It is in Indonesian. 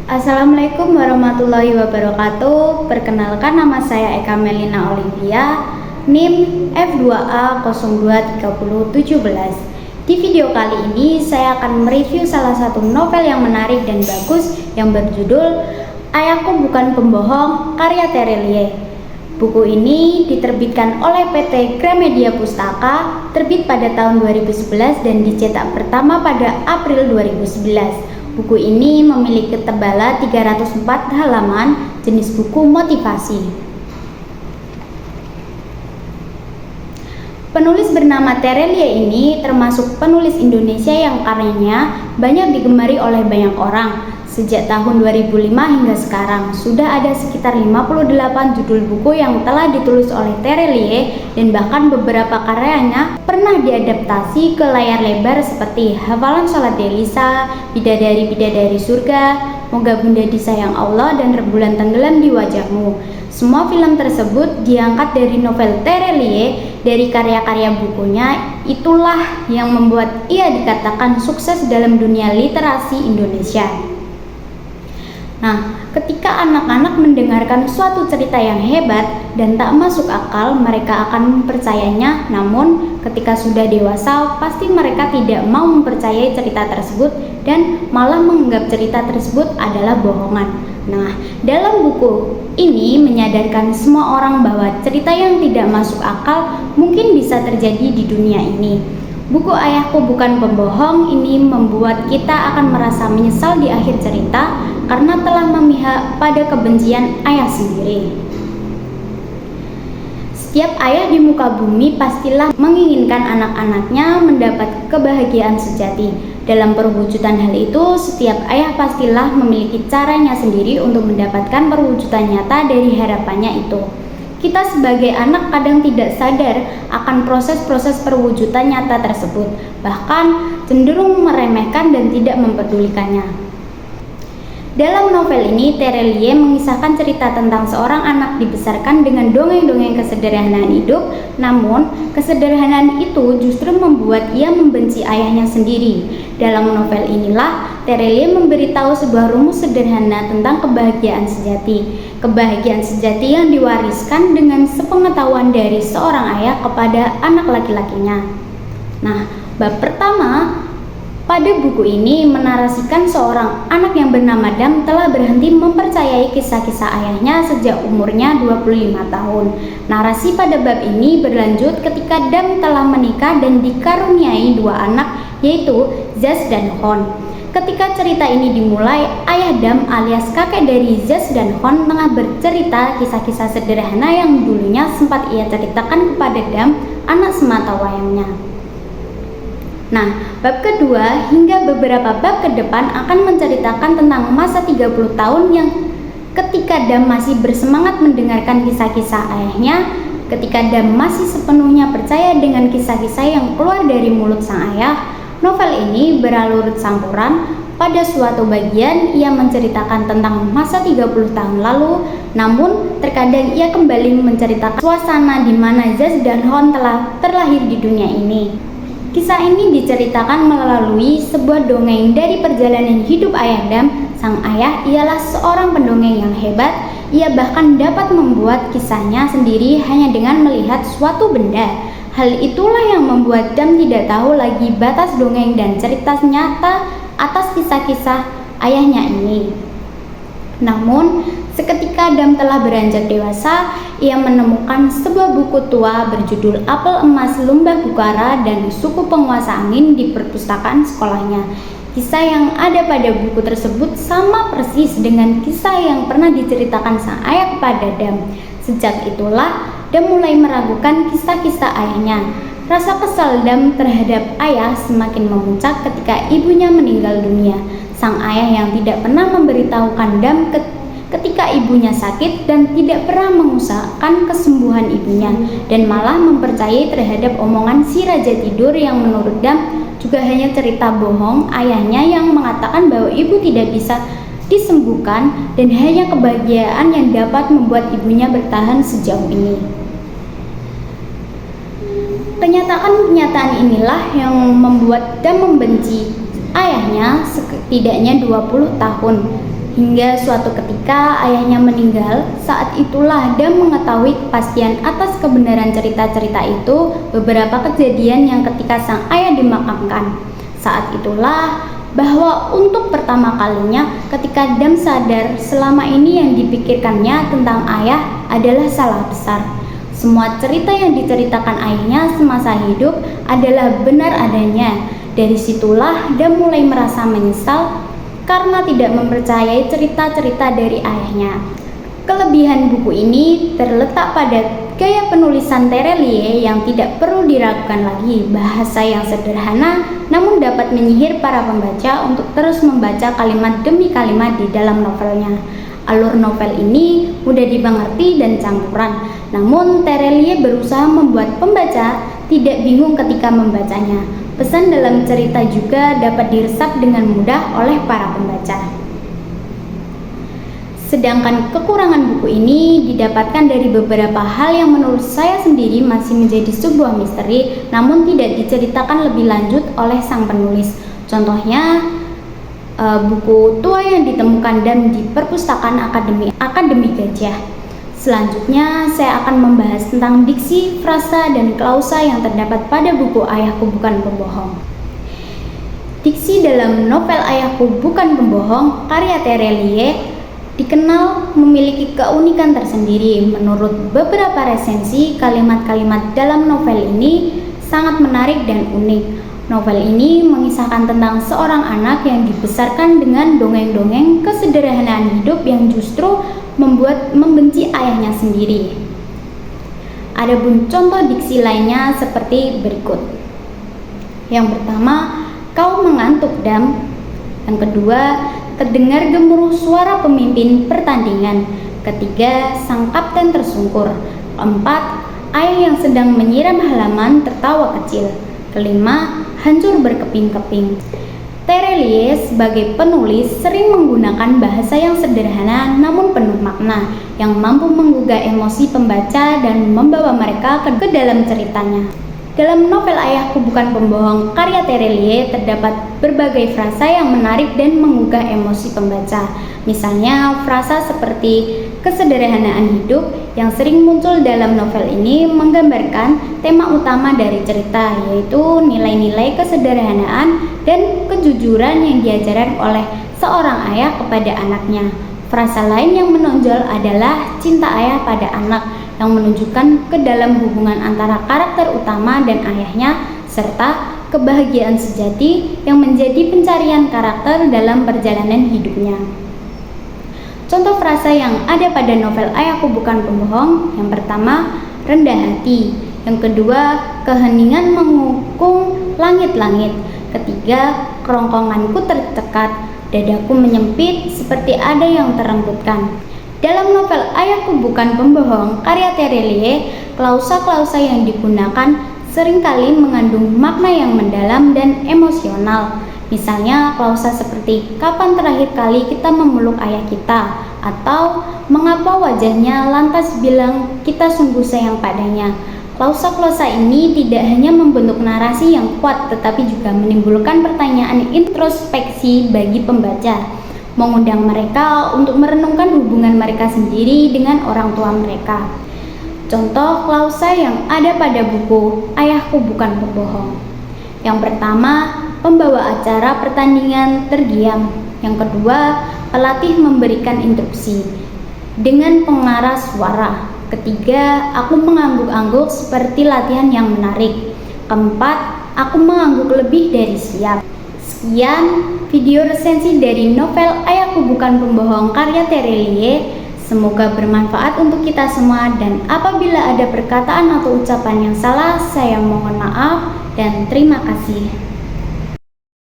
Assalamualaikum warahmatullahi wabarakatuh. Perkenalkan, nama saya Eka Melina Olivia, NIM F2A023017. Di video kali ini saya akan mereview salah satu novel yang menarik dan bagus yang berjudul Ayahku Bukan Pembohong, karya Terelie. Buku ini diterbitkan oleh PT Gramedia Pustaka, terbit pada tahun 2011 dan dicetak pertama pada April 2011. Buku ini memiliki ketebalan 304 halaman, jenis buku motivasi. Penulis bernama Terelie ini termasuk penulis Indonesia yang karyanya banyak digemari oleh banyak orang. Sejak tahun 2005 hingga sekarang, sudah ada sekitar 58 judul buku yang telah ditulis oleh Terelie, dan bahkan beberapa karyanya pernah diadaptasi ke layar lebar seperti Hafalan Sholat Delisa, Bidadari-Bidadari Surga, Moga Bunda Disayang Allah, dan Rembulan Tenggelam di Wajahmu. Semua film tersebut diangkat dari novel Terelie. Dari karya-karya bukunya, itulah yang membuat ia dikatakan sukses dalam dunia literasi Indonesia. Nah, ketika anak-anak mendengarkan suatu cerita yang hebat dan tak masuk akal, mereka akan mempercayainya. Namun, ketika sudah dewasa, pasti mereka tidak mau mempercayai cerita tersebut dan malah menganggap cerita tersebut adalah bohongan. Nah, dalam buku ini menyadarkan semua orang bahwa cerita yang tidak masuk akal mungkin bisa terjadi di dunia ini. Buku Ayahku Bukan Pembohong ini membuat kita akan merasa menyesal di akhir cerita karena telah memihak pada kebencian ayah sendiri. Setiap ayah di muka bumi pastilah menginginkan anak-anaknya mendapat kebahagiaan sejati. Dalam perwujudan hal itu, setiap ayah pastilah memiliki caranya sendiri untuk mendapatkan perwujudan nyata dari harapannya itu. Kita sebagai anak kadang tidak sadar akan proses-proses perwujudan nyata tersebut, bahkan cenderung meremehkan dan tidak mempedulikannya. Dalam novel ini, Terelie mengisahkan cerita tentang seorang anak dibesarkan dengan dongeng-dongeng kesederhanaan hidup, namun kesederhanaan itu justru membuat ia membenci ayahnya sendiri. Dalam novel inilah, Terelie memberitahu sebuah rumus sederhana tentang kebahagiaan sejati. Kebahagiaan sejati yang diwariskan dengan sepengetahuan dari seorang ayah kepada anak laki-lakinya. Nah, bab pertama pada buku ini menarasikan seorang anak yang bernama Dam telah berhenti mempercayai kisah-kisah ayahnya sejak umurnya 25 tahun. Narasi pada bab ini berlanjut ketika Dam telah menikah dan dikaruniai dua anak, yaitu Zaz dan Hon. Ketika cerita ini dimulai, ayah Dam alias kakek dari Zaz dan Hon tengah bercerita kisah-kisah sederhana yang dulunya sempat ia ceritakan kepada Dam, anak sematawayangnya. Nah, bab kedua hingga beberapa bab ke depan akan menceritakan tentang masa 30 tahun yang ketika Dam masih bersemangat mendengarkan kisah-kisah ayahnya, ketika Dam masih sepenuhnya percaya dengan kisah-kisah yang keluar dari mulut sang ayah. Novel ini beralur campuran. Pada suatu bagian ia menceritakan tentang masa 30 tahun lalu, namun terkadang ia kembali menceritakan suasana di mana Zaz dan Hon telah terlahir di dunia ini. Kisah ini diceritakan melalui sebuah dongeng dari perjalanan hidup ayah Dam. Sang ayah ialah seorang pendongeng yang hebat. Ia bahkan dapat membuat kisahnya sendiri hanya dengan melihat suatu benda. Hal itulah yang membuat Dam tidak tahu lagi batas dongeng dan cerita nyata atas kisah-kisah ayahnya ini. Namun, seketika Dam telah beranjak dewasa, ia menemukan sebuah buku tua berjudul Apel Emas Lumbah Bukara dan Suku Penguasa Angin di perpustakaan sekolahnya. Kisah yang ada pada buku tersebut sama persis dengan kisah yang pernah diceritakan sang ayah kepada Dam. Sejak itulah, Dam mulai meragukan kisah-kisah ayahnya. Rasa kesal Dam terhadap ayah semakin memuncak ketika ibunya meninggal dunia. Sang ayah yang tidak pernah memberitahukan Dam ketika ibunya sakit dan tidak pernah mengusahakan kesembuhan ibunya, dan malah mempercayai terhadap omongan si Raja Tidur yang menurut Dam juga hanya cerita bohong ayahnya yang mengatakan bahwa ibu tidak bisa disembuhkan dan hanya kebahagiaan yang dapat membuat ibunya bertahan sejauh ini. Kenyataan inilah yang membuat Dam membenci ayahnya setidaknya 20 tahun Hingga suatu ketika ayahnya meninggal. Saat itulah Dam mengetahui kepastian atas kebenaran cerita-cerita itu, beberapa kejadian yang ketika sang ayah dimakamkan. Saat itulah bahwa untuk pertama kalinya ketika Dam sadar selama ini yang dipikirkannya tentang ayah adalah salah besar. Semua cerita yang diceritakan ayahnya semasa hidup adalah benar adanya. Dari situlah Dam mulai merasa menyesal karena tidak mempercayai cerita-cerita dari ayahnya. Kelebihan buku ini terletak pada gaya penulisan Terelie yang tidak perlu diragukan lagi, bahasa yang sederhana namun dapat menyihir para pembaca untuk terus membaca kalimat demi kalimat di dalam novelnya. Alur novel ini mudah dimengerti dan campuran, namun Terelie berusaha membuat pembaca tidak bingung ketika membacanya. Pesan dalam cerita juga dapat diresap dengan mudah oleh para pembaca. Sedangkan kekurangan buku ini didapatkan dari beberapa hal yang menurut saya sendiri masih menjadi sebuah misteri, namun tidak diceritakan lebih lanjut oleh sang penulis. Contohnya, buku tua yang ditemukan Dam di perpustakaan Akademi Gajah. Selanjutnya, saya akan membahas tentang diksi, frasa, dan klausa yang terdapat pada buku Ayahku Bukan Pembohong. Diksi dalam novel Ayahku Bukan Pembohong karya Terelie dikenal memiliki keunikan tersendiri. Menurut beberapa resensi, kalimat-kalimat dalam novel ini sangat menarik dan unik. Novel ini mengisahkan tentang seorang anak yang dibesarkan dengan dongeng-dongeng kesederhanaan hidup yang justru membuat membenci ayahnya sendiri. Adapun contoh diksi lainnya seperti berikut. Yang pertama, kau mengantuk Dam. Yang kedua, terdengar gemuruh suara pemimpin pertandingan. Ketiga, sang kapten tersungkur. Keempat, ayah yang sedang menyiram halaman tertawa kecil. Kelima, hancur berkeping-keping. Terelie sebagai penulis sering menggunakan bahasa yang sederhana namun penuh makna, yang mampu menggugah emosi pembaca dan membawa mereka ke dalam ceritanya. Dalam novel Ayahku Bukan Pembohong karya Terelie terdapat berbagai frasa yang menarik dan menggugah emosi pembaca. Misalnya frasa seperti kesederhanaan hidup yang sering muncul dalam novel ini menggambarkan tema utama dari cerita, yaitu nilai-nilai kesederhanaan dan kejujuran yang diajarkan oleh seorang ayah kepada anaknya. Frasa lain yang menonjol adalah cinta ayah pada anak, yang menunjukkan ke dalam hubungan antara karakter utama dan ayahnya, serta kebahagiaan sejati yang menjadi pencarian karakter dalam perjalanan hidupnya. Contoh frasa yang ada pada novel Ayahku Bukan Pembohong, yang pertama, rendah hati. Yang kedua, keheningan mengukung langit-langit. Ketiga, kerongkonganku tercekat, dadaku menyempit seperti ada yang terenggutkan. Dalam novel Ayahku Bukan Pembohong karya Terelie, klausa-klausa yang digunakan seringkali mengandung makna yang mendalam dan emosional. Misalnya klausa seperti kapan terakhir kali kita memeluk ayah kita, atau mengapa wajahnya lantas bilang kita sungguh sayang padanya. Klausa-klausa ini tidak hanya membentuk narasi yang kuat, tetapi juga menimbulkan pertanyaan introspeksi bagi pembaca, mengundang mereka untuk merenungkan hubungan mereka sendiri dengan orang tua mereka. Contoh klausa yang ada pada buku Ayahku Bukan Pembohong. Yang pertama, pembawa acara pertandingan terdiam. Yang kedua, pelatih memberikan instruksi dengan pengarah suara. Ketiga, aku mengangguk-angguk seperti latihan yang menarik. Keempat, aku mengangguk lebih dari siap. Sekian video resensi dari novel Ayahku Bukan Pembohong karya Terelie. Semoga bermanfaat untuk kita semua, dan apabila ada perkataan atau ucapan yang salah, saya mohon maaf dan terima kasih.